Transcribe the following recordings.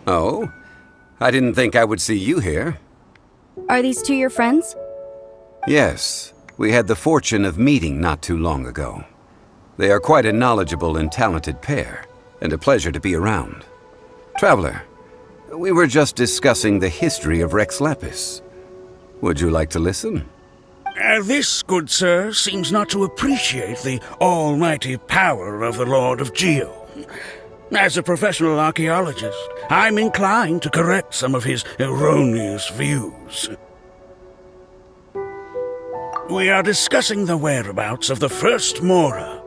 Oh? I didn't think I would see you here. Are these two your friends? Yes, we had the fortune of meeting not too long ago. They are quite a knowledgeable and talented pair, and a pleasure to be around. Traveler, we were just discussing the history of Rex Lapis. Would you like to listen? This, good sir, seems not to appreciate the almighty power of the Lord of Geo. As a professional archaeologist, I'm inclined to correct some of his erroneous views. We are discussing the whereabouts of the first Mora.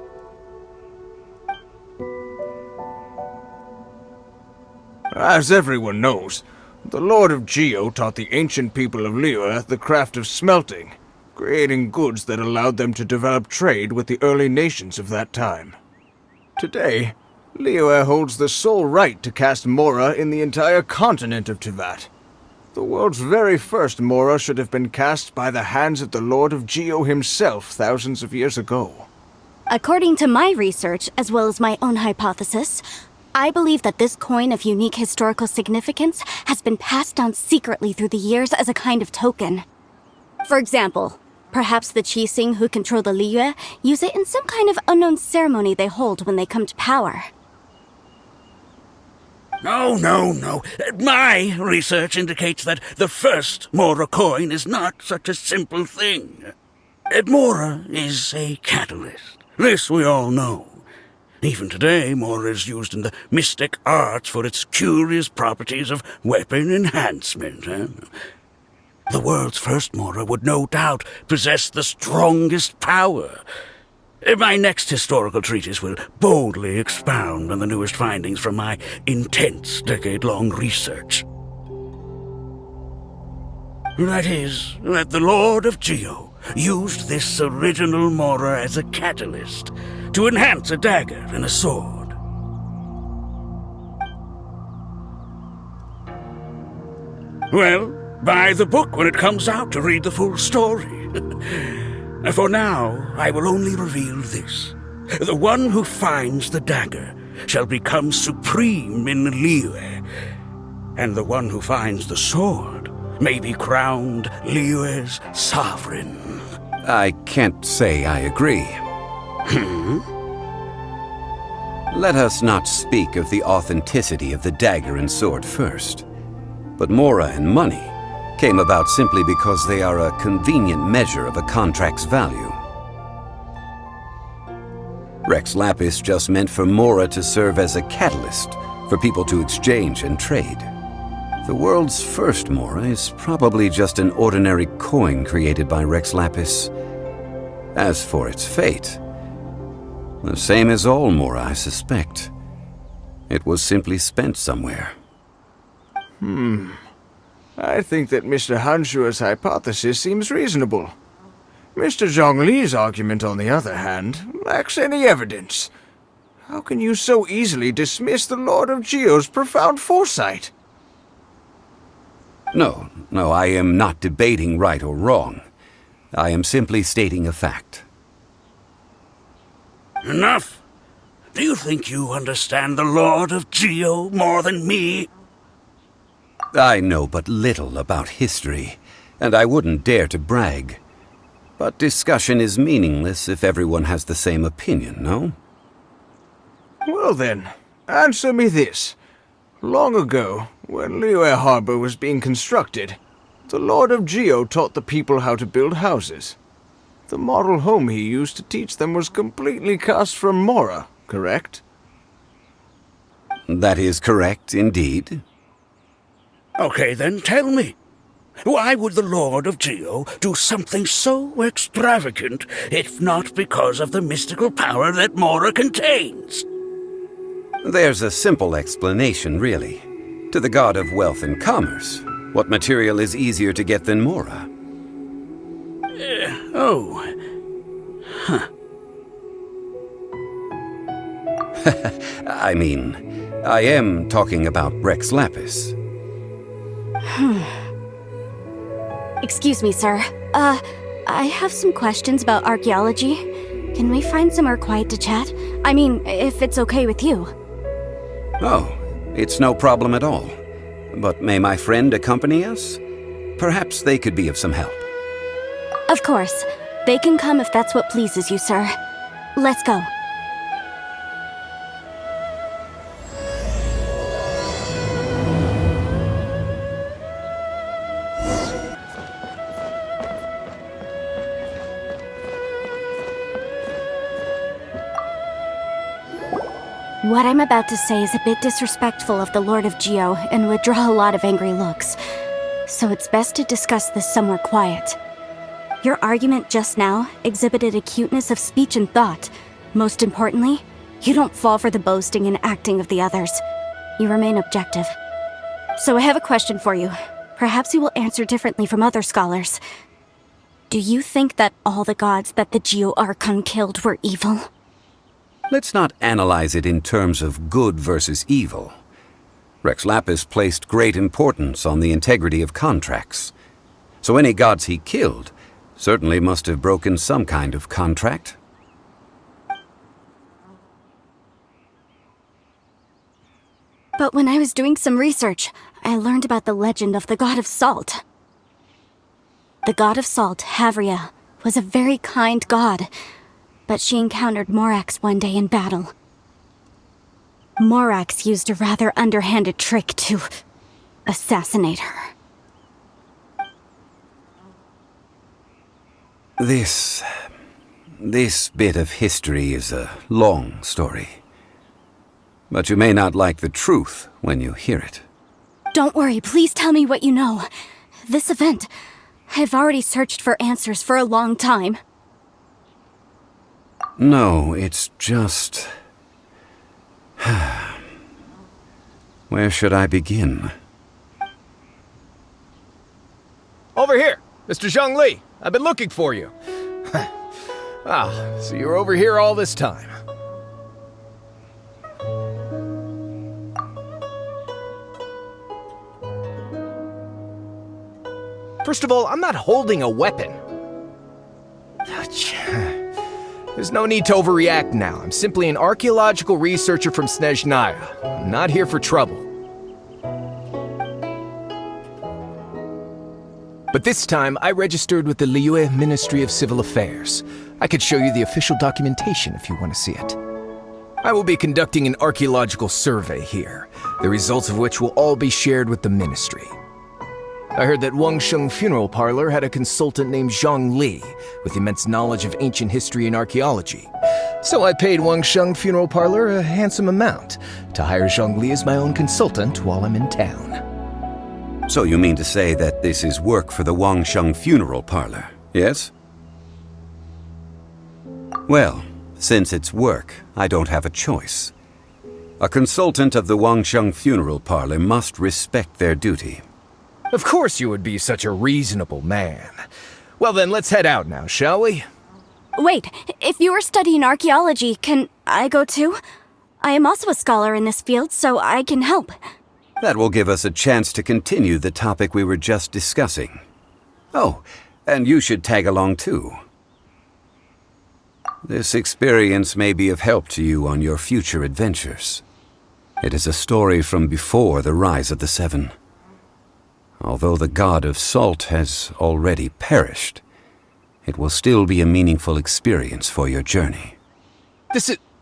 As everyone knows, the Lord of Geo taught the ancient people of Liyue the craft of smelting, creating goods that allowed them to develop trade with the early nations of that time. Today, Liyue holds the sole right to cast Mora in the entire continent of Teyvat. The world's very first Mora should have been cast by the hands of the Lord of Geo himself thousands of years ago. According to my research, as well as my own hypothesis, I believe that this coin of unique historical significance has been passed down secretly through the years as a kind of token. For example, perhaps the Qixing who control the Liyue use it in some kind of unknown ceremony they hold when they come to power. No. My research indicates that the first Mora coin is not such a simple thing. Mora is a catalyst. This we all know. Even today, Mora is used in the mystic arts for its curious properties of weapon enhancement. The world's first Mora would no doubt possess the strongest power. My next historical treatise will boldly expound on the newest findings from my intense decade-long research. That is, that the Lord of Geo used this original Mora as a catalyst to enhance a dagger and a sword. Well, buy the book when it comes out to read the full story. For now, I will only reveal this. The one who finds the dagger shall become supreme in Liyue, and the one who finds the sword may be crowned Liyue's sovereign. I can't say I agree. Let us not speak of the authenticity of the dagger and sword first. But Mora and money came about simply because they are a convenient measure of a contract's value. Rex Lapis just meant for Mora to serve as a catalyst for people to exchange and trade. The world's first Mora is probably just an ordinary coin created by Rex Lapis. As for its fate, the same as all Mora, I suspect. It was simply spent somewhere. I think that Mr. Hanshua's hypothesis seems reasonable. Mr. Zhongli's argument, on the other hand, lacks any evidence. How can you so easily dismiss the Lord of Geo's profound foresight? No, I am not debating right or wrong. I am simply stating a fact. Enough! Do you think you understand the Lord of Geo more than me? I know but little about history, and I wouldn't dare to brag. But discussion is meaningless if everyone has the same opinion, no? Well then, answer me this. Long ago, when Liyue Harbor was being constructed, the Lord of Geo taught the people how to build houses. The model home he used to teach them was completely cast from Mora, correct? That is correct, indeed. Okay, then tell me. Why would the Lord of Geo do something so extravagant, if not because of the mystical power that Mora contains? There's a simple explanation, really. To the god of wealth and commerce, what material is easier to get than Mora? I mean, I am talking about Rex Lapis. Excuse me, sir. I have some questions about archaeology. Can we find somewhere quiet to chat? I mean, if it's okay with you. Oh, it's no problem at all. But may my friend accompany us? Perhaps they could be of some help. Of course. They can come if that's what pleases you, sir. Let's go. What I'm about to say is a bit disrespectful of the Lord of Geo and would draw a lot of angry looks. So it's best to discuss this somewhere quiet. Your argument just now exhibited acuteness of speech and thought. Most importantly, you don't fall for the boasting and acting of the others. You remain objective. So I have a question for you. Perhaps you will answer differently from other scholars. Do you think that all the gods that the Geo Archon killed were evil? Let's not analyze it in terms of good versus evil. Rex Lapis placed great importance on the integrity of contracts. So any gods he killed certainly must have broken some kind of contract. But when I was doing some research, I learned about the legend of the god of salt. The god of salt, Havria, was a very kind god, but she encountered Morax one day in battle. Morax used a rather underhanded trick to assassinate her. This bit of history is a long story. But you may not like the truth when you hear it. Don't worry, please tell me what you know. This event, I've already searched for answers for a long time. No, it's just... Where should I begin? Over here! Mr. Zhongli! I've been looking for you! So you're over here all this time. First of all, I'm not holding a weapon. There's no need to overreact now. I'm simply an archaeological researcher from Snezhnaya. I'm not here for trouble. But this time, I registered with the Liyue Ministry of Civil Affairs. I could show you the official documentation if you want to see it. I will be conducting an archaeological survey here, the results of which will all be shared with the ministry. I heard that Wangsheng Funeral Parlor had a consultant named Zhongli with immense knowledge of ancient history and archaeology. So I paid Wangsheng Funeral Parlor a handsome amount to hire Zhongli as my own consultant while I'm in town. So you mean to say that this is work for the Wangsheng Funeral Parlor, yes? Well, since it's work, I don't have a choice. A consultant of the Wangsheng Funeral Parlor must respect their duty. Of course you would be such a reasonable man. Well then, let's head out now, shall we? Wait, if you are studying archaeology, can I go too? I am also a scholar in this field, so I can help. That will give us a chance to continue the topic we were just discussing. Oh, and you should tag along too. This experience may be of help to you on your future adventures. It is a story from before the rise of the Seven. Although the god of salt has already perished, it will still be a meaningful experience for your journey.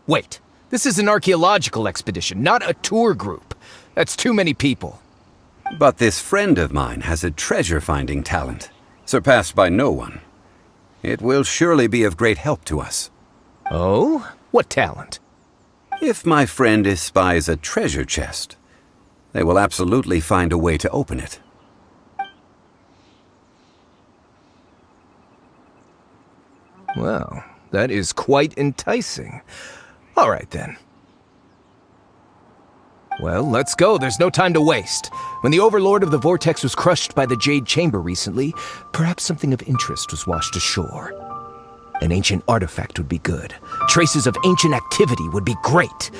Wait. This is an archaeological expedition, not a tour group. That's too many people. But this friend of mine has a treasure-finding talent, surpassed by no one. It will surely be of great help to us. Oh? What talent? If my friend espies a treasure chest, they will absolutely find a way to open it. Well, that is quite enticing. All right, then. Well, let's go. There's no time to waste. When the Overlord of the Vortex was crushed by the Jade Chamber recently, perhaps something of interest was washed ashore. An ancient artifact would be good. Traces of ancient activity would be great.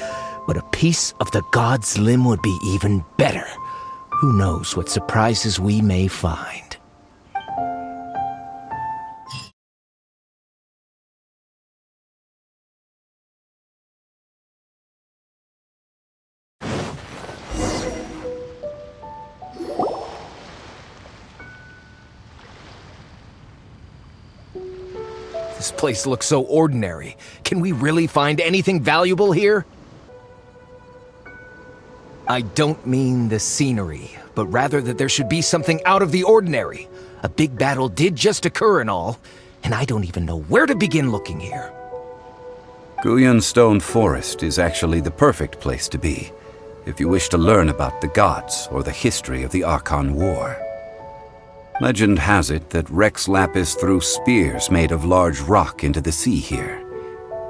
But a piece of the god's limb would be even better. Who knows what surprises we may find. This place looks so ordinary. Can we really find anything valuable here? I don't mean the scenery, but rather that there should be something out of the ordinary. A big battle did just occur and all, and I don't even know where to begin looking here. Guyun Stone Forest is actually the perfect place to be, if you wish to learn about the gods or the history of the Archon War. Legend has it that Rex Lapis threw spears made of large rock into the sea here,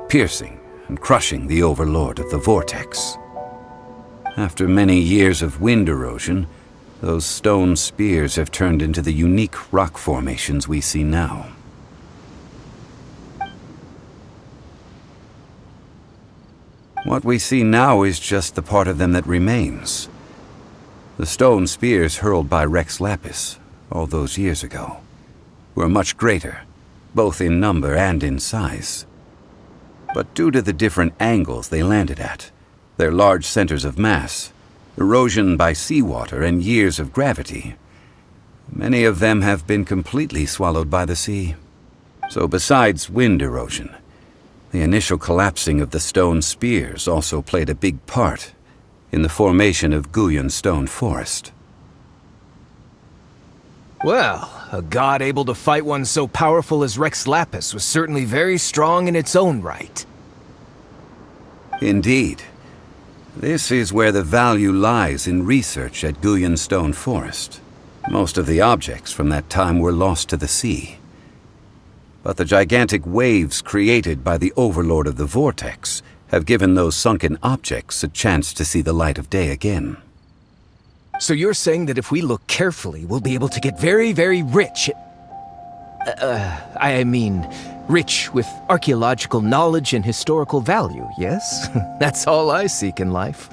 piercing and crushing the Overlord of the Vortex. After many years of wind erosion, those stone spears have turned into the unique rock formations we see now. What we see now is just the part of them that remains. The stone spears hurled by Rex Lapis all those years ago were much greater, both in number and in size. But due to the different angles they landed at, their large centers of mass, erosion by seawater, and years of gravity, many of them have been completely swallowed by the sea. So besides wind erosion, the initial collapsing of the stone spears also played a big part in the formation of Guyun Stone Forest. Well, a god able to fight one so powerful as Rex Lapis was certainly very strong in its own right. Indeed. This is where the value lies in research at Guyun Stone Forest. Most of the objects from that time were lost to the sea. But the gigantic waves created by the Overlord of the Vortex have given those sunken objects a chance to see the light of day again. So you're saying that if we look carefully, we'll be able to get very, very rich. I mean, rich with archaeological knowledge and historical value, yes? That's all I seek in life.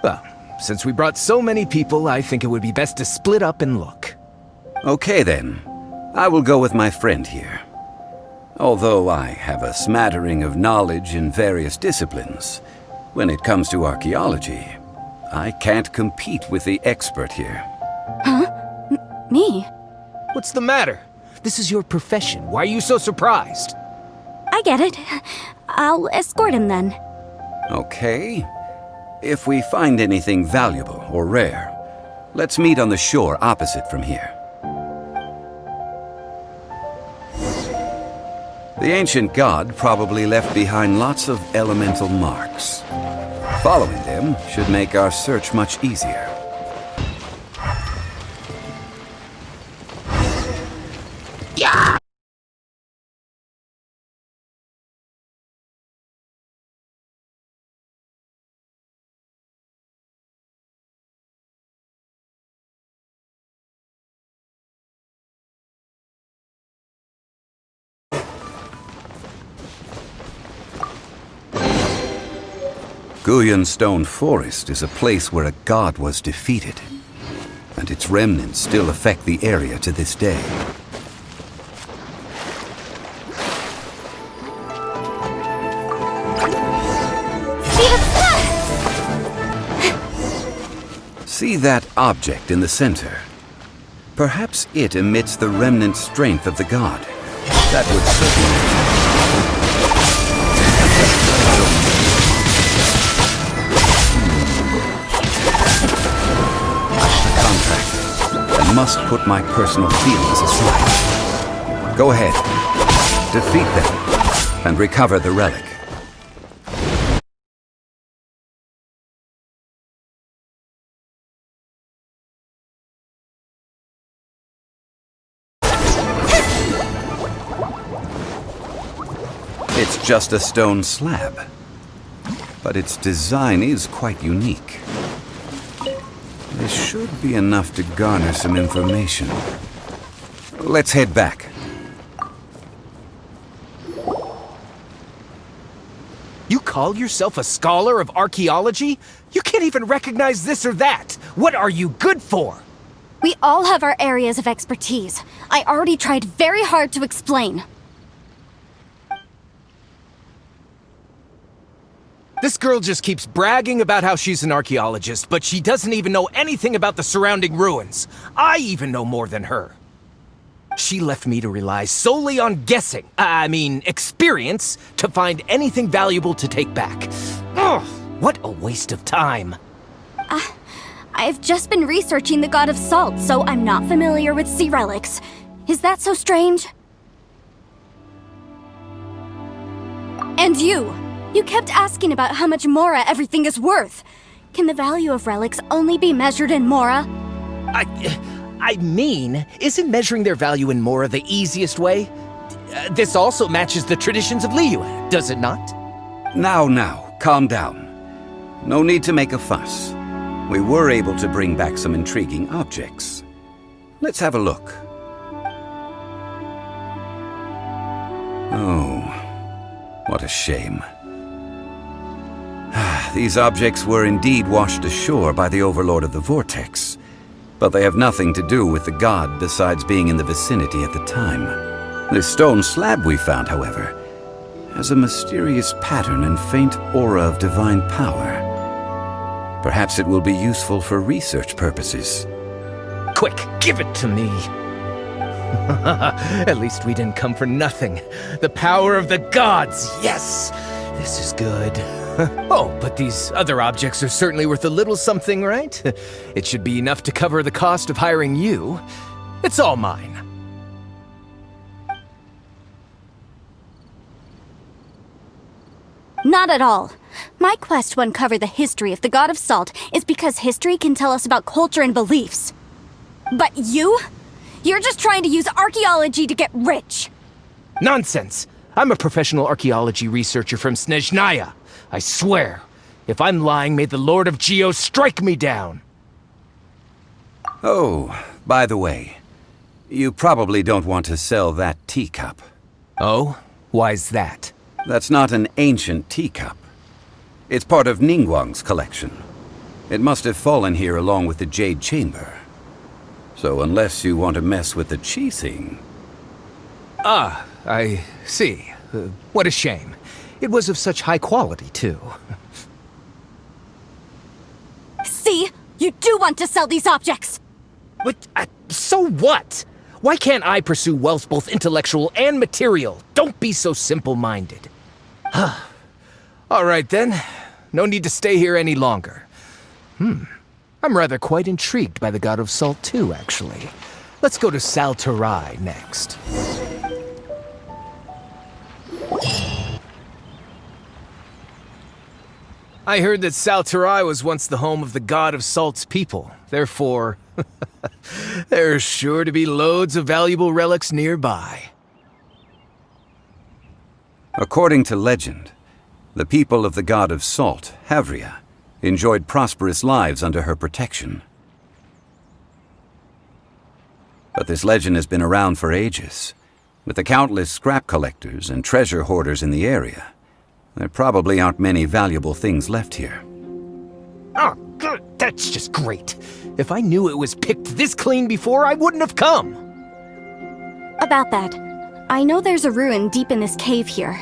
Well, since we brought so many people, I think it would be best to split up and look. Okay then, I will go with my friend here. Although I have a smattering of knowledge in various disciplines, when it comes to archaeology, I can't compete with the expert here. Huh? Me? What's the matter? This is your profession. Why are you so surprised? I get it. I'll escort him then. Okay. If we find anything valuable or rare, let's meet on the shore opposite from here. The ancient god probably left behind lots of elemental marks. Following them should make our search much easier. Guyun Stone Forest is a place where a god was defeated, and its remnants still affect the area to this day. See that object in the center? Perhaps it emits the remnant strength of the god. That would certainly... I must put my personal feelings aside. Go ahead, defeat them, and recover the relic. It's just a stone slab, but its design is quite unique. This should be enough to garner some information. Let's head back. You call yourself a scholar of archaeology? You can't even recognize this or that. What are you good for? We all have our areas of expertise. I already tried very hard to explain. This girl just keeps bragging about how she's an archaeologist, but she doesn't even know anything about the surrounding ruins. I even know more than her. She left me to rely solely on guessing, experience, to find anything valuable to take back. Ugh, what a waste of time. I've just been researching the God of Salt, so I'm not familiar with sea relics. Is that so strange? And you kept asking about how much Mora everything is worth. Can the value of relics only be measured in Mora? Isn't measuring their value in Mora the easiest way? This also matches the traditions of Liyue, does it not? Now, calm down. No need to make a fuss. We were able to bring back some intriguing objects. Let's have a look. Oh, what a shame. These objects were indeed washed ashore by the Overlord of the Vortex, but they have nothing to do with the god besides being in the vicinity at the time. This stone slab we found, however, has a mysterious pattern and faint aura of divine power. Perhaps it will be useful for research purposes. Quick, give it to me. At least we didn't come for nothing. The power of the gods, yes! This is good. Oh, but these other objects are certainly worth a little something, right? It should be enough to cover the cost of hiring you. It's all mine. Not at all. My quest to uncover the history of the God of Salt is because history can tell us about culture and beliefs. But you're just trying to use archaeology to get rich. Nonsense! I'm a professional archaeology researcher from Snezhnaya. I swear, if I'm lying, may the Lord of Geo strike me down. Oh, by the way, you probably don't want to sell that teacup. Oh? Why's that? That's not an ancient teacup. It's part of Ningguang's collection. It must have fallen here along with the Jade Chamber. So unless you want to mess with the Qixing... Ah, I see. What a shame. It was of such high quality, too. See? You do want to sell these objects! But, so what? Why can't I pursue wealth both intellectual and material? Don't be so simple-minded. All right, then. No need to stay here any longer. I'm rather quite intrigued by the God of Salt, too, actually. Let's go to Saltarai next. I heard that Saltarai was once the home of the God of Salt's people. Therefore, there's sure to be loads of valuable relics nearby. According to legend, the people of the God of Salt, Havria, enjoyed prosperous lives under her protection. But this legend has been around for ages. With the countless scrap collectors and treasure hoarders in the area, there probably aren't many valuable things left here. Oh, good. That's just great. If I knew it was picked this clean before, I wouldn't have come. About that, I know there's a ruin deep in this cave here.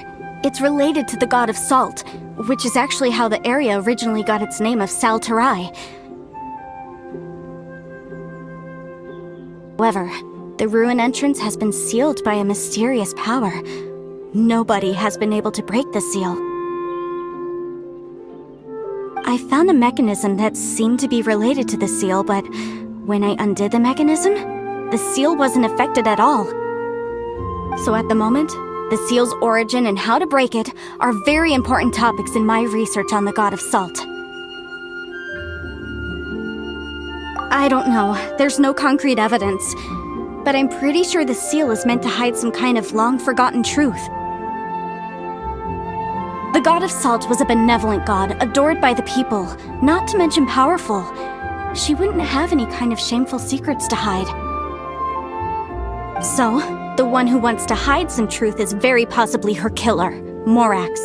It's related to the God of Salt, which is actually how the area originally got its name of Saltarai. However, the ruin entrance has been sealed by a mysterious power. Nobody has been able to break the seal. I found a mechanism that seemed to be related to the seal, but when I undid the mechanism, the seal wasn't affected at all. So at the moment, the seal's origin and how to break it are very important topics in my research on the God of Salt. I don't know, there's no concrete evidence, but I'm pretty sure the seal is meant to hide some kind of long-forgotten truth. The God of Salt was a benevolent god, adored by the people, not to mention powerful. She wouldn't have any kind of shameful secrets to hide. So, the one who wants to hide some truth is very possibly her killer, Morax.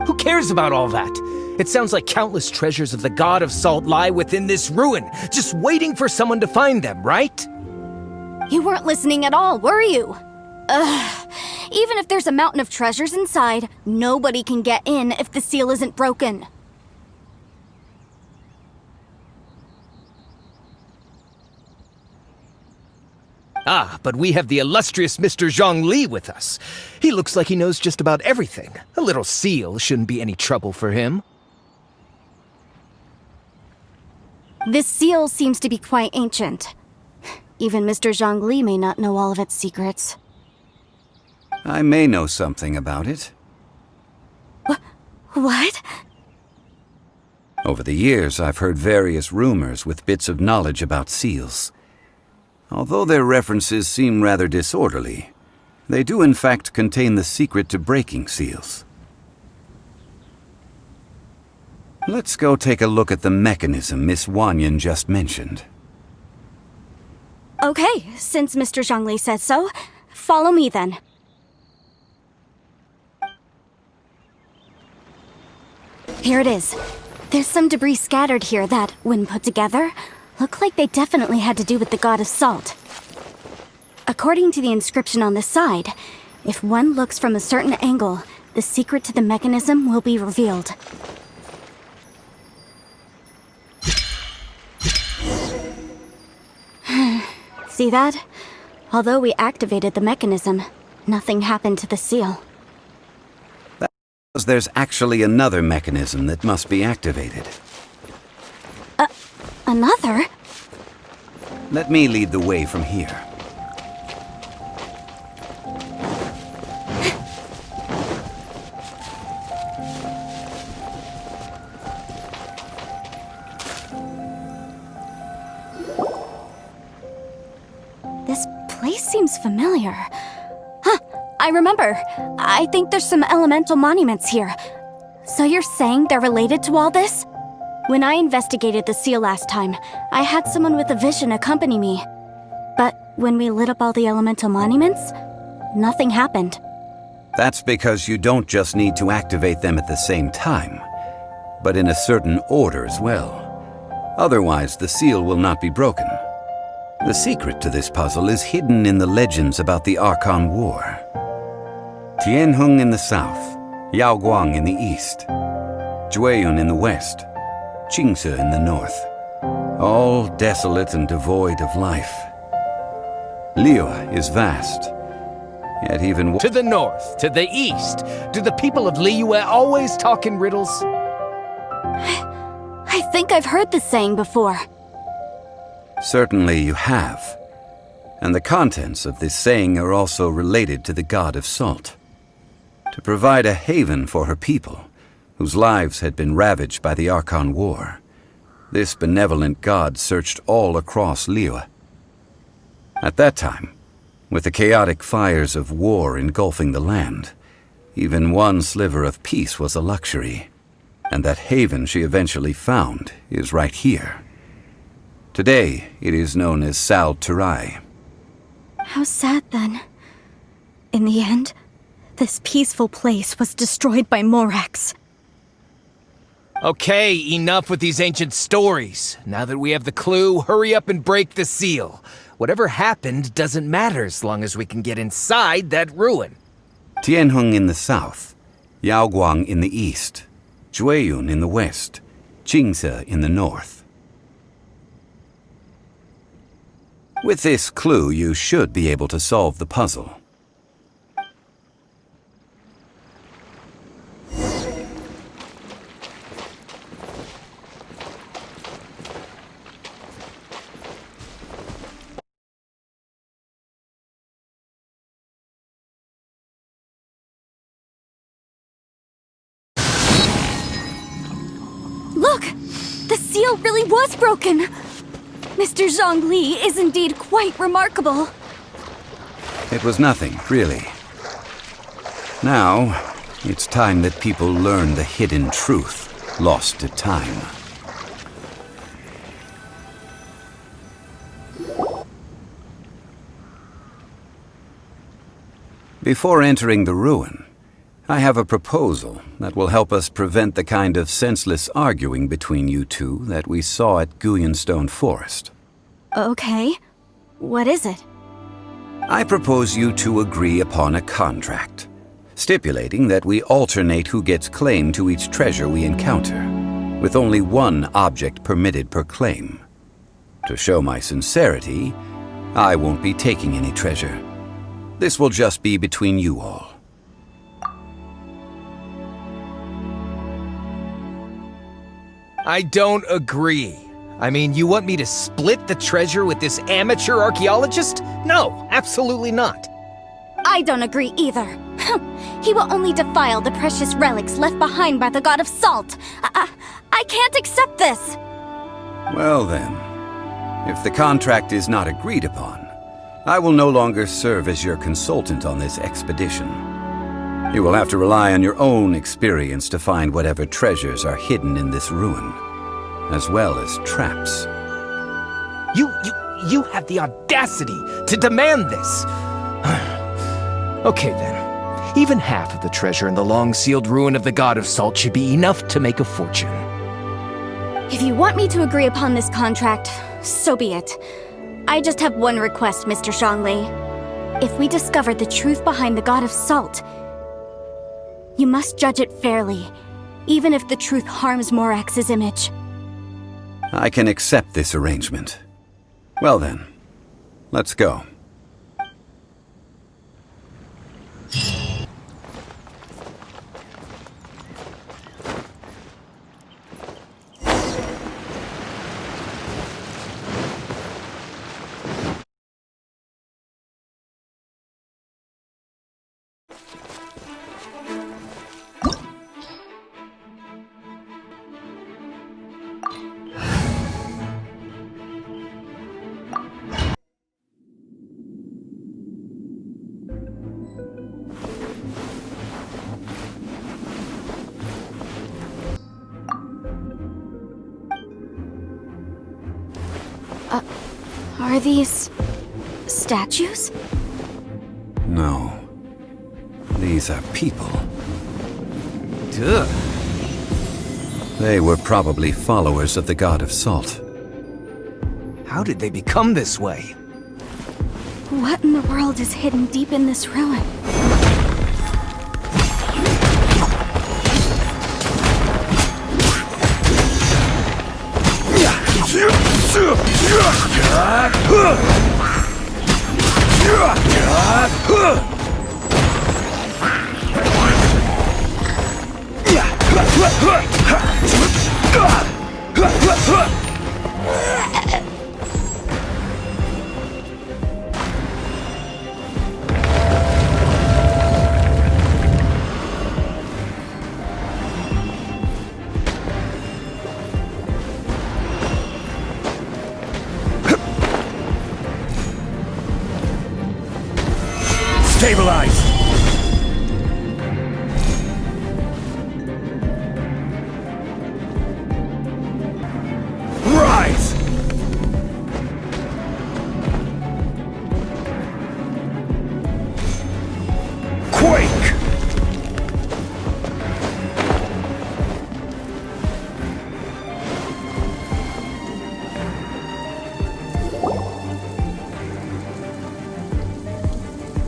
Who cares about all that? It sounds like countless treasures of the God of Salt lie within this ruin, just waiting for someone to find them, right? You weren't listening at all, were you? Ugh. Even if there's a mountain of treasures inside, nobody can get in if the seal isn't broken. Ah, but we have the illustrious Mr. Zhongli with us. He looks like he knows just about everything. A little seal shouldn't be any trouble for him. This seal seems to be quite ancient. Even Mr. Zhongli may not know all of its secrets. I may know something about it. What? Over the years, I've heard various rumors with bits of knowledge about seals. Although their references seem rather disorderly, they do in fact contain the secret to breaking seals. Let's go take a look at the mechanism Miss Wanyan just mentioned. Okay, since Mr. Zhongli says so, follow me then. Here it is. There's some debris scattered here that, when put together, look like they definitely had to do with the god of salt. According to the inscription on the side, if one looks from a certain angle, the secret to the mechanism will be revealed. See that? Although we activated the mechanism, nothing happened to the seal. Because there's actually another mechanism that must be activated. Another? Let me lead the way from here. This place seems familiar. Huh, I remember. I think there's some elemental monuments here. So you're saying they're related to all this? When I investigated the seal last time, I had someone with a vision accompany me. But when we lit up all the elemental monuments, nothing happened. That's because you don't just need to activate them at the same time, but in a certain order as well. Otherwise, the seal will not be broken. The secret to this puzzle is hidden in the legends about the Archon War. Tianheng in the south, Yaoguang in the east, Jueyun in the west, Qingce in the north. All desolate and devoid of life. Liyue is vast, yet even... To the north, to the east. Do the people of Liyue always talk in riddles? I think I've heard this saying before. Certainly you have. And the contents of this saying are also related to the god of salt. To provide a haven for her people, whose lives had been ravaged by the Archon War, this benevolent god searched all across Liyue. At that time, with the chaotic fires of war engulfing the land, even one sliver of peace was a luxury. And that haven she eventually found is right here. Today, it is known as Sal Turai. How sad then. In the end, this peaceful place was destroyed by Morax. Okay, enough with these ancient stories. Now that we have the clue, hurry up and break the seal. Whatever happened doesn't matter as long as we can get inside that ruin. Tianheng in the south, Yaoguang in the east, Jueyun in the west, Qingce in the north. With this clue, you should be able to solve the puzzle. Look! The seal really was broken! Mr. Zhongli is indeed quite remarkable. It was nothing, really. Now, it's time that people learn the hidden truth lost to time. Before entering the ruin, I have a proposal that will help us prevent the kind of senseless arguing between you two that we saw at Guyenstone Forest. Okay. What is it? I propose you two agree upon a contract, stipulating that we alternate who gets claim to each treasure we encounter, with only one object permitted per claim. To show my sincerity, I won't be taking any treasure. This will just be between you all. I don't agree. I mean, you want me to split the treasure with this amateur archaeologist? No, absolutely not. I don't agree either. He will only defile the precious relics left behind by the god of salt. I can't accept this. Well then, if the contract is not agreed upon, I will no longer serve as your consultant on this expedition. You will have to rely on your own experience to find whatever treasures are hidden in this ruin, as well as traps. You have the audacity to demand this. Okay then. Even half of the treasure in the long-sealed ruin of the God of Salt should be enough to make a fortune. If you want me to agree upon this contract, so be it. I just have one request, Mr. Zhongli. If we discover the truth behind the God of Salt, you must judge it fairly, even if the truth harms Morax's image. I can accept this arrangement. Well then, let's go. Are these statues? No. These are people. Duh. They were probably followers of the God of Salt. How did they become this way? What in the world is hidden deep in this ruin? Stabilize! Rise! Quake!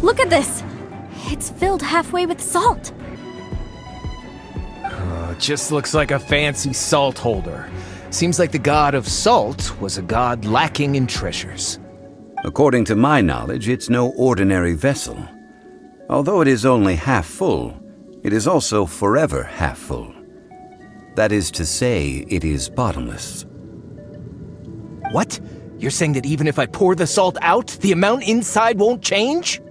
Look at this! It's filled halfway with salt. Just looks like a fancy salt holder. Seems like the God of Salt was a god lacking in treasures. According to my knowledge, it's no ordinary vessel. Although it is only half full, it is also forever half full. That is to say, it is bottomless. What? You're saying that even if I pour the salt out, the amount inside won't change?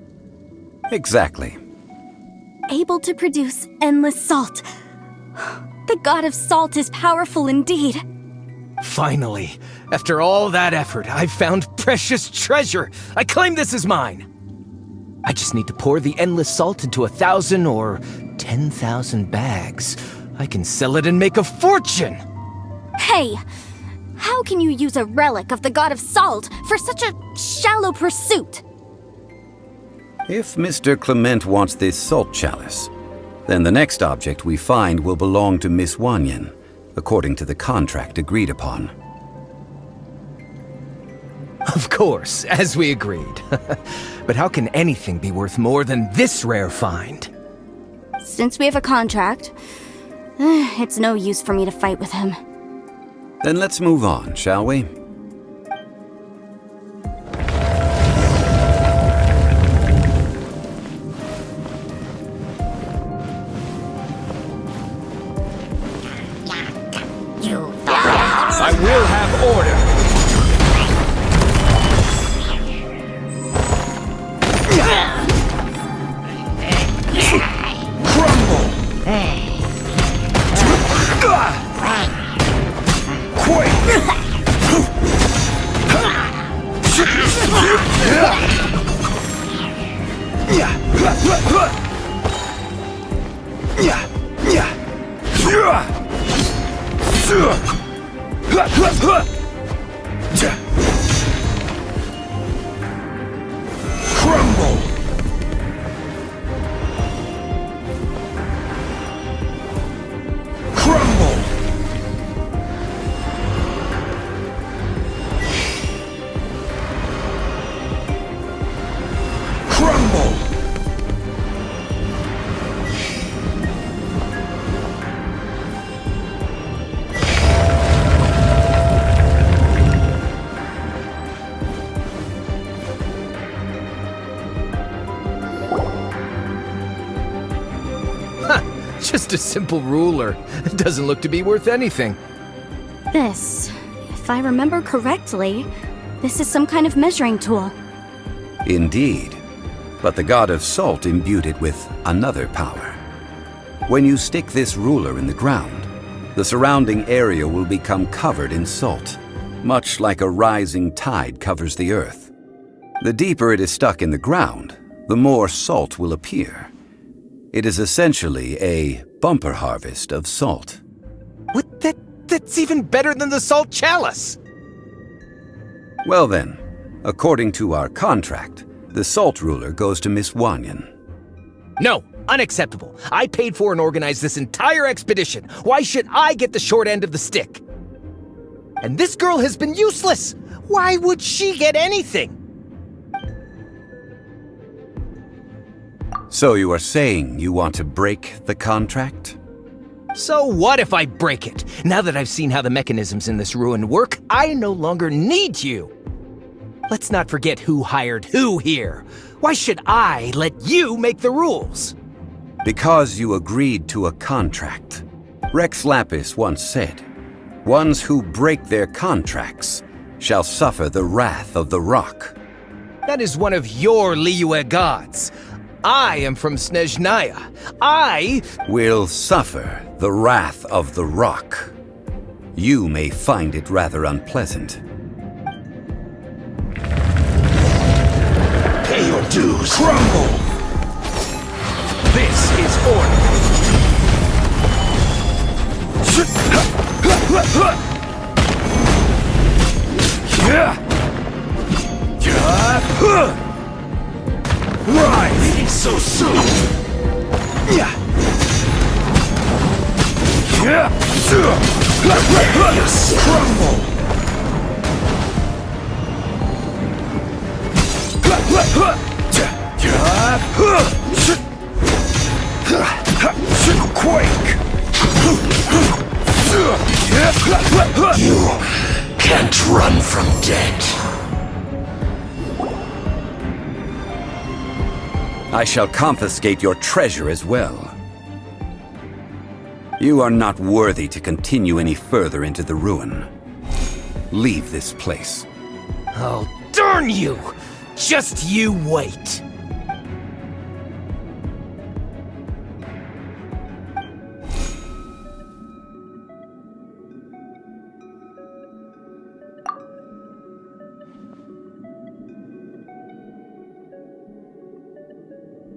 Exactly. Able to produce endless salt. The God of Salt is powerful indeed. Finally, after all that effort, I've found precious treasure. I claim this as mine. I just need to pour the endless salt into 1,000 or 10,000 bags. I can sell it and make a fortune. Hey, how can you use a relic of the God of Salt for such a shallow pursuit? If Mr. Clement wants this salt chalice, then the next object we find will belong to Miss Wanyan, according to the contract agreed upon. Of course, as we agreed. But how can anything be worth more than this rare find? Since we have a contract, it's no use for me to fight with him. Then let's move on, shall we? I will have order. Crumble! Crumble! Crumble! Crumble! Just a simple ruler. It doesn't look to be worth anything. This, if I remember correctly, this is some kind of measuring tool. Indeed. But the god of salt imbued it with another power. When you stick this ruler in the ground, the surrounding area will become covered in salt, much like a rising tide covers the earth. The deeper it is stuck in the ground, the more salt will appear. It is essentially a bumper harvest of salt. What? That's even better than the salt chalice! Well then, according to our contract, the salt ruler goes to Miss Wanyan. No, unacceptable. I paid for and organized this entire expedition. Why should I get the short end of the stick? And this girl has been useless. Why would she get anything? So you are saying you want to break the contract? So what if I break it? Now that I've seen how the mechanisms in this ruin work, I no longer need you. Let's not forget who hired who here. Why should I let you make the rules? Because you agreed to a contract. Rex Lapis once said, "Ones who break their contracts shall suffer the wrath of the rock." That is one of your Liyue gods. I am from Snezhnaya. I will suffer the wrath of the rock. You may find it rather unpleasant. pay your dues. Crumble! This is order. Rise! Leaving so soon! Crumble! Quake! You can't run from death. I shall confiscate your treasure as well. You are not worthy to continue any further into the ruin. Leave this place. Oh, darn you! Just you wait.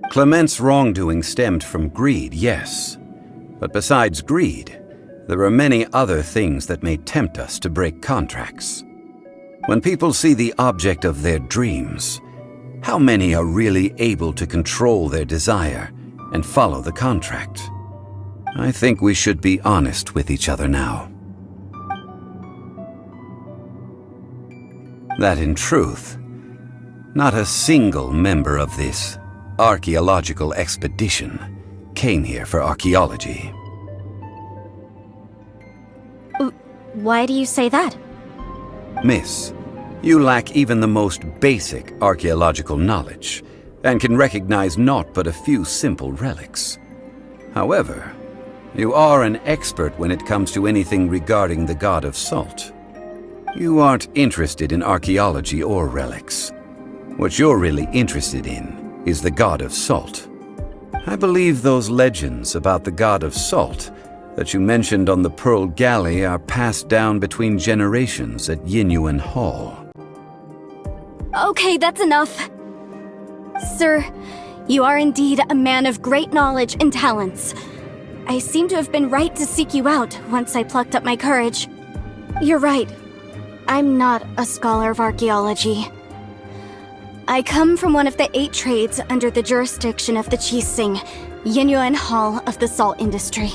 Clement's wrongdoing stemmed from greed, yes. But besides greed, there are many other things that may tempt us to break contracts. When people see the object of their dreams, how many are really able to control their desire and follow the contract? I think we should be honest with each other now. That in truth, not a single member of this archaeological expedition came here for archaeology. Why do you say that? Miss, you lack even the most basic archaeological knowledge, and can recognize naught but a few simple relics. However, You are an expert when it comes to anything regarding the god of salt. You aren't interested in archaeology or relics. What you're really interested in is the god of salt. I believe those legends about the god of salt that you mentioned on the Pearl Galley are passed down between generations at Yinyuan Hall. Okay, that's enough. Sir, you are indeed a man of great knowledge and talents. I seem to have been right to seek you out once I plucked up my courage. You're right. I'm not a scholar of archaeology. I come from one of the 8 trades under the jurisdiction of the Qixing, Yinyuan Hall of the salt industry.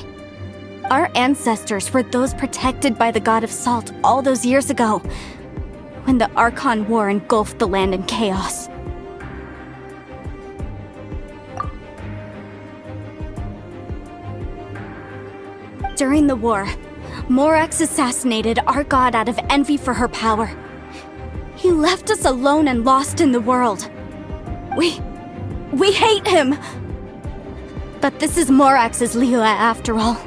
Our ancestors were those protected by the god of salt all those years ago, when the Archon War engulfed the land in chaos. During the war, Morax assassinated our god out of envy for her power. He left us alone and lost in the world. We hate him! But this is Morax's Liyue after all.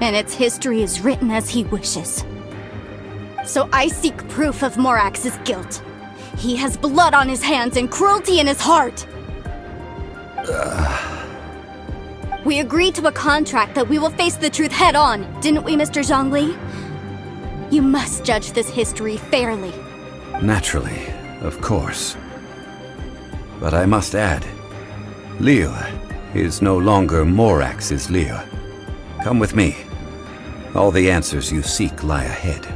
And its history is written as he wishes. So I seek proof of Morax's guilt. He has blood on his hands and cruelty in his heart. We agreed to a contract that we will face the truth head on, didn't we, Mr. Zhongli? You must judge this history fairly. Naturally, of course. But I must add, Liyue is no longer Morax's Liyue. Come with me. All the answers you seek lie ahead.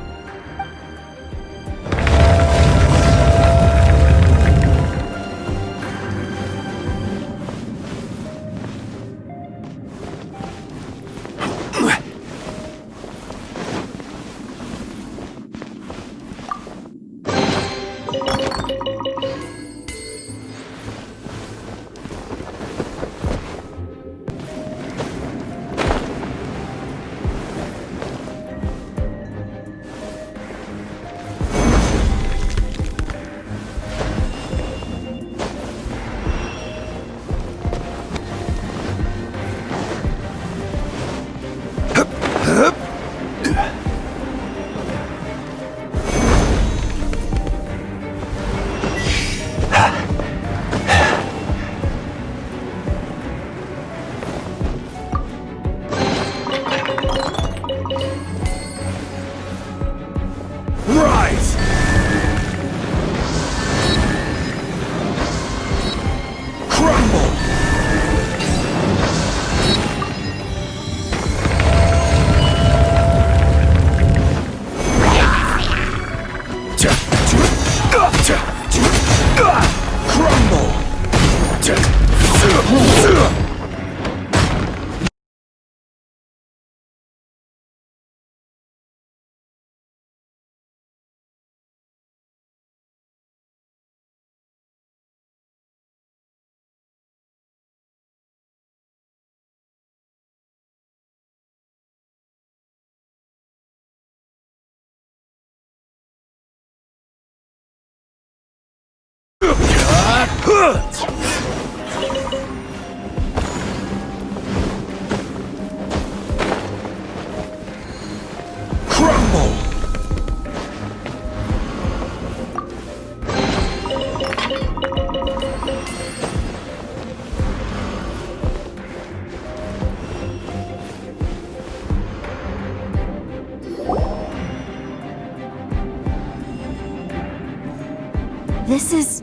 This is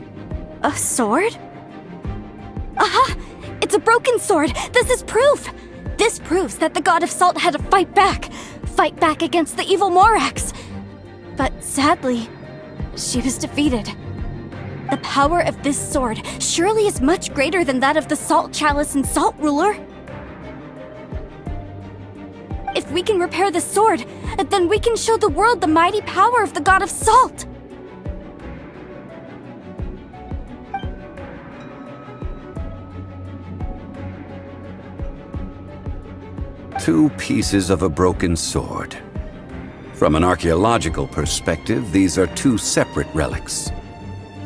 a sword? Aha! It's a broken sword! This is proof! This proves that the god of salt had to fight back against the evil Morax. But sadly, she was defeated. The power of this sword surely is much greater than that of the Salt Chalice and Salt Ruler. If we can repair the sword, then we can show the world the mighty power of the god of salt. Two pieces of a broken sword. From an archaeological perspective, these are two separate relics.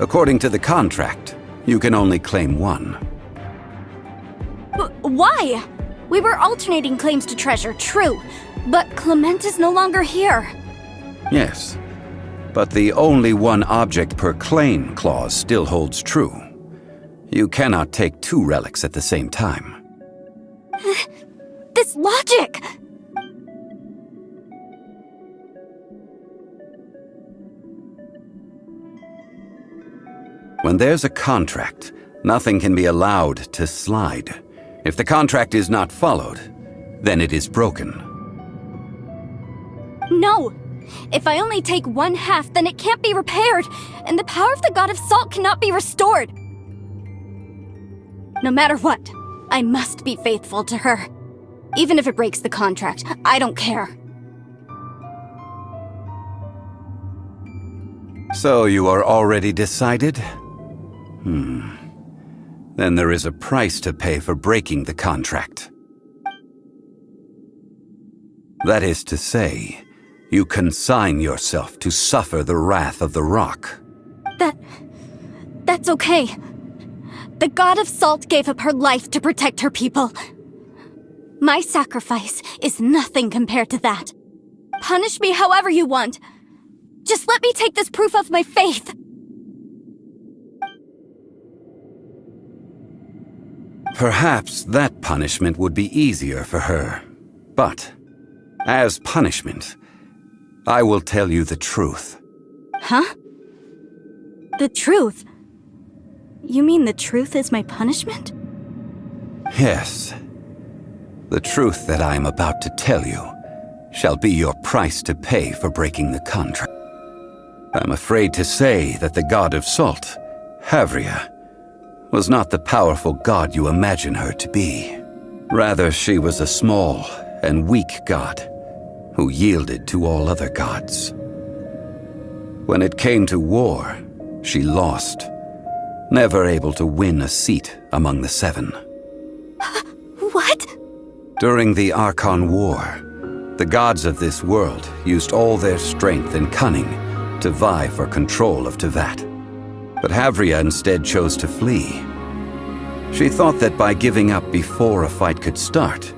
According to the contract, you can only claim one. Why? We were alternating claims to treasure, true, but Clement is no longer here. Yes, but the only one object per claim clause still holds true. You cannot take two relics at the same time. This logic! When there's a contract, nothing can be allowed to slide. If the contract is not followed, then it is broken. No! If I only take one half, then it can't be repaired, and the power of the God of Salt cannot be restored. No matter what, I must be faithful to her. Even if it breaks the contract, I don't care. So you are already decided? Then there is a price to pay for breaking the contract. That is to say, you consign yourself to suffer the wrath of the rock. That's okay. The God of Salt gave up her life to protect her people. My sacrifice is nothing compared to that. Punish me however you want. Just let me take this proof of my faith. Perhaps that punishment would be easier for her. But, as punishment, I will tell you the truth. Huh? The truth? You mean the truth is my punishment? Yes. The truth that I am about to tell you shall be your price to pay for breaking the contract. I'm afraid to say that the God of Salt, Havria, was not the powerful god you imagine her to be. Rather, she was a small and weak god who yielded to all other gods. When it came to war, she lost, never able to win a seat among the seven. What? During the Archon War, the gods of this world used all their strength and cunning to vie for control of Tevat. But Havria instead chose to flee. She thought that by giving up before a fight could start,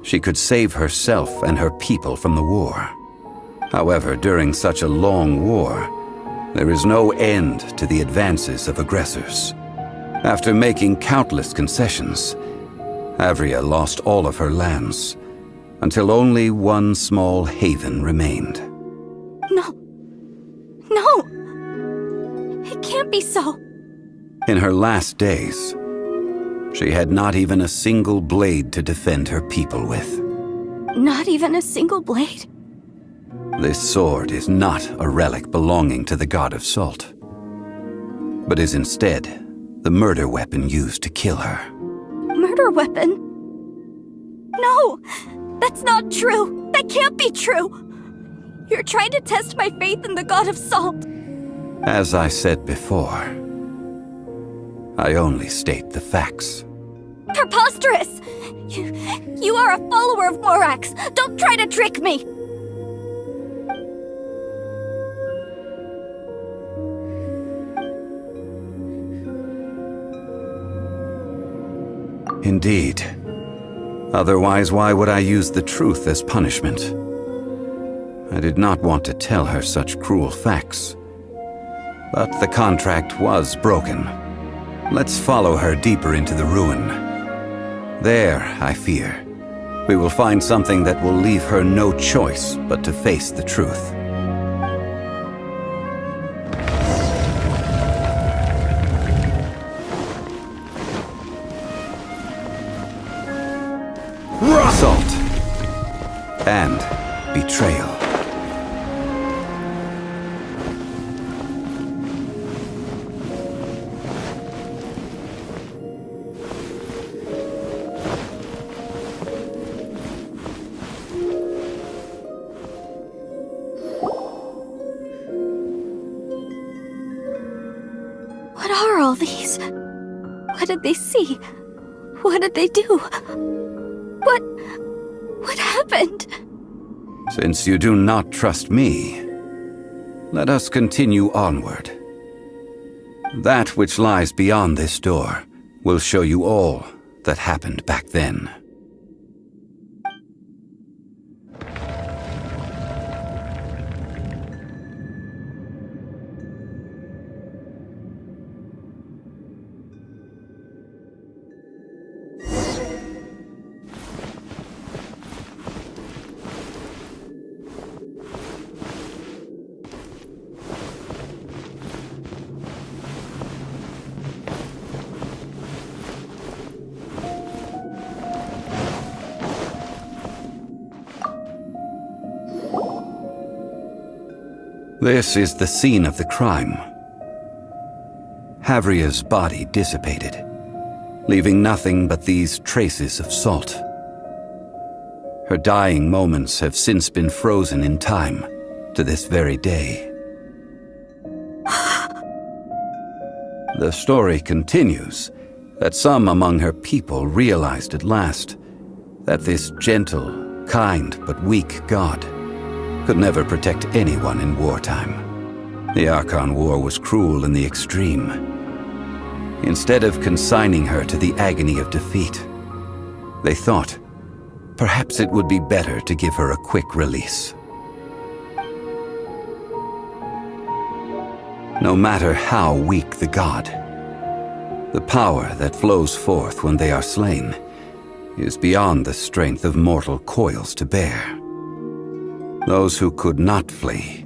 she could save herself and her people from the war. However, during such a long war, there is no end to the advances of aggressors. After making countless concessions, Havria lost all of her lands, until only one small haven remained. No. It can't be so. In her last days, she had not even a single blade to defend her people with. Not even a single blade? This sword is not a relic belonging to the God of Salt, but is instead the murder weapon used to kill her. Murder weapon? No! That's not true! That can't be true! You're trying to test my faith in the God of Salt! As I said before, I only state the facts. Preposterous! You are a follower of Morax! Don't try to trick me! Indeed. Otherwise, why would I use the truth as punishment? I did not want to tell her such cruel facts. But the contract was broken. Let's follow her deeper into the ruin. There, I fear, we will find something that will leave her no choice but to face the truth. Assault and betrayal. What are all these? What did they see? What did they do? What happened? Since you do not trust me, let us continue onward. That which lies beyond this door will show you all that happened back then. This is the scene of the crime. Havria's body dissipated, leaving nothing but these traces of salt. Her dying moments have since been frozen in time to this very day. The story continues that some among her people realized at last that this gentle, kind, but weak god could never protect anyone in wartime. The Archon War was cruel in the extreme. Instead of consigning her to the agony of defeat, they thought perhaps it would be better to give her a quick release. No matter how weak the god, the power that flows forth when they are slain is beyond the strength of mortal coils to bear. Those who could not flee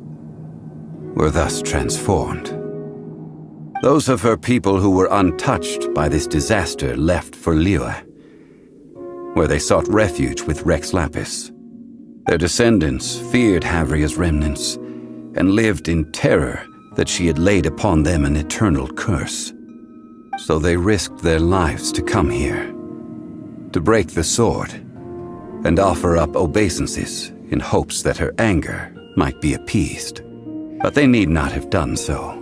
were thus transformed. Those of her people who were untouched by this disaster left for Liyue, where they sought refuge with Rex Lapis. Their descendants feared Havria's remnants and lived in terror that she had laid upon them an eternal curse. So they risked their lives to come here, to break the sword, and offer up obeisances in hopes that her anger might be appeased. But they need not have done so.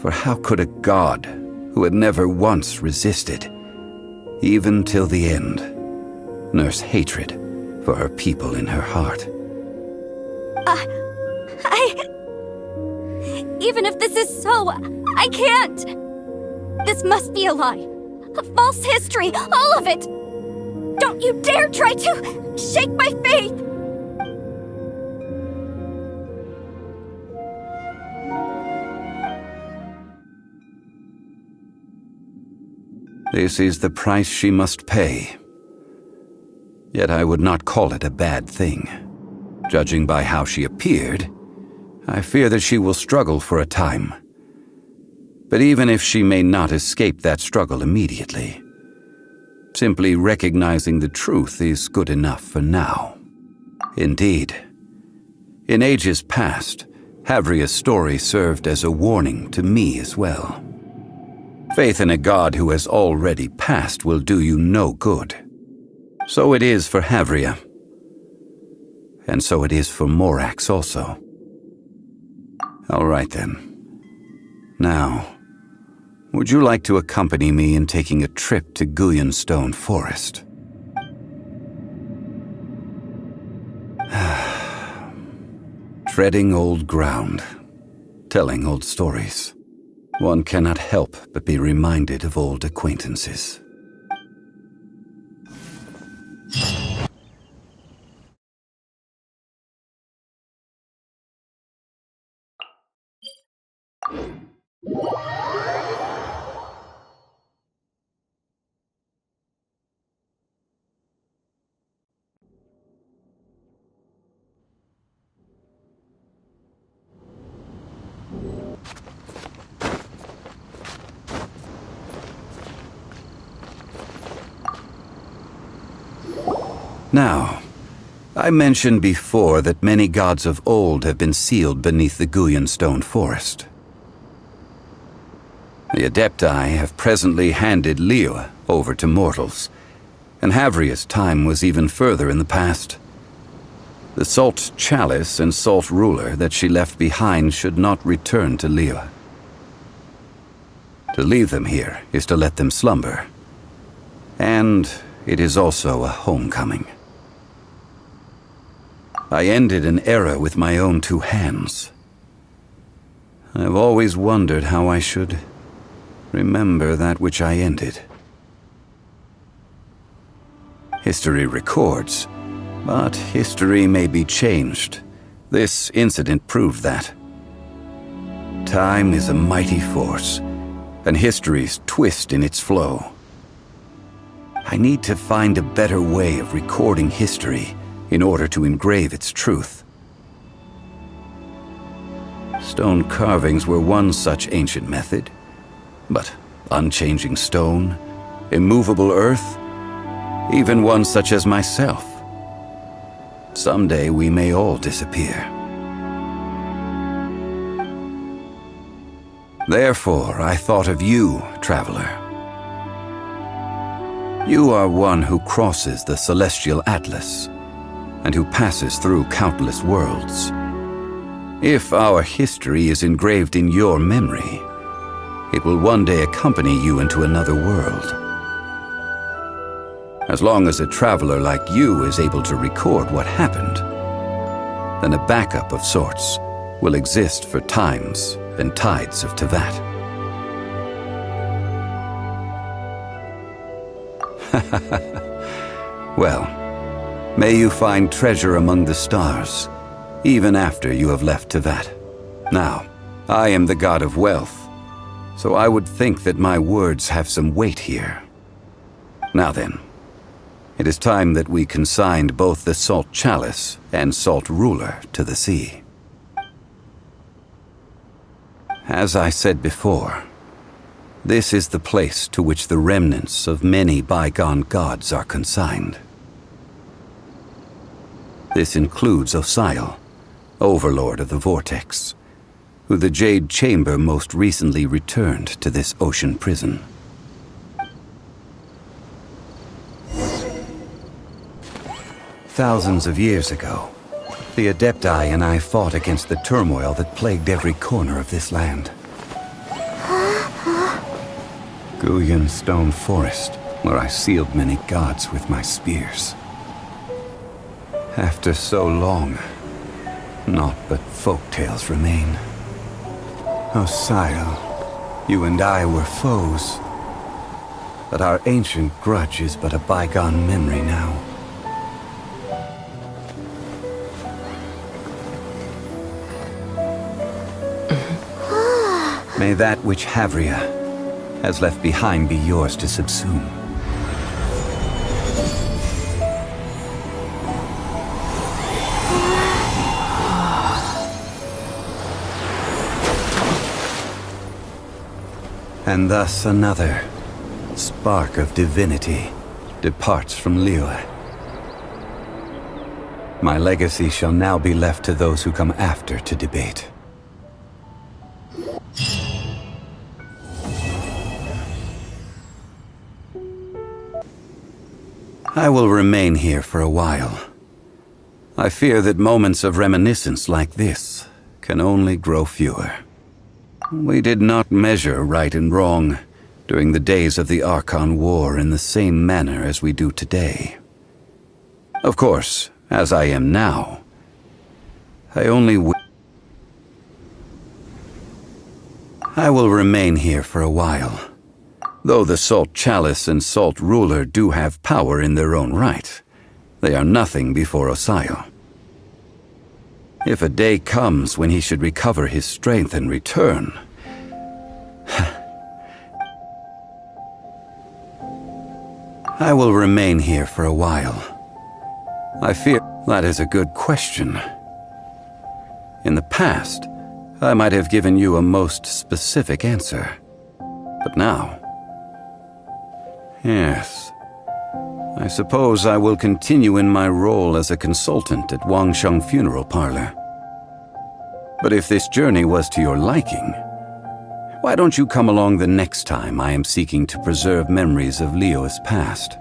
For how could a god who had never once resisted, even till the end, nurse hatred for her people in her heart? Even if this is so, I can't! This must be a lie. A false history, all of it! Don't you dare try to shake my faith! This is the price she must pay. Yet I would not call it a bad thing. Judging by how she appeared, I fear that she will struggle for a time. But even if she may not escape that struggle immediately, simply recognizing the truth is good enough for now. Indeed, in ages past, Havria's story served as a warning to me as well. Faith in a god who has already passed will do you no good. So it is for Havria. And so it is for Morax also. All right then. Now, would you like to accompany me in taking a trip to Guyonstone Forest? Treading old ground, telling old stories. One cannot help but be reminded of old acquaintances. Now, I mentioned before that many gods of old have been sealed beneath the Guyonstone Forest. The Adepti have presently handed Liyue over to mortals, and Havria's time was even further in the past. The Salt Chalice and Salt Ruler that she left behind should not return to Liyue. To leave them here is to let them slumber, and it is also a homecoming. I ended an era with my own two hands. I've always wondered how I should remember that which I ended. History records, but history may be changed. This incident proved that. Time is a mighty force, and history's twist in its flow. I need to find a better way of recording history in order to engrave its truth. Stone carvings were one such ancient method, but unchanging stone, immovable earth, even one such as myself. Someday we may all disappear. Therefore, I thought of you, traveler. You are one who crosses the celestial atlas, and who passes through countless worlds. If our history is engraved in your memory, it will one day accompany you into another world. As long as a traveler like you is able to record what happened, then a backup of sorts will exist for times and tides of Tevat. Well, may you find treasure among the stars, even after you have left Tevat. Now, I am the god of wealth, so I would think that my words have some weight here. Now then, it is time that we consigned both the Salt Chalice and Salt Ruler to the sea. As I said before, this is the place to which the remnants of many bygone gods are consigned. This includes Osial, Overlord of the Vortex, who the Jade Chamber most recently returned to this ocean prison. Thousands of years ago, the Adepti and I fought against the turmoil that plagued every corner of this land. Guyan Stone Forest, where I sealed many gods with my spears. After so long, naught but folktales remain. Osial, you and I were foes, but our ancient grudge is but a bygone memory now. May that which Havria has left behind be yours to subsume. And thus another spark of divinity departs from Liyue. My legacy shall now be left to those who come after to debate. I will remain here for a while. I fear that moments of reminiscence like this can only grow fewer. We did not measure right and wrong during the days of the Archon War in the same manner as we do today. Of course, as I am now, I will remain here for a while. Though the Salt Chalice and Salt Ruler do have power in their own right, they are nothing before Osial. If a day comes when he should recover his strength and return, I will remain here for a while. I fear that is a good question. In the past, I might have given you a most specific answer. But now, yes, I suppose I will continue in my role as a consultant at Wangsheng Funeral Parlor. But if this journey was to your liking, why don't you come along the next time I am seeking to preserve memories of Liyue's past?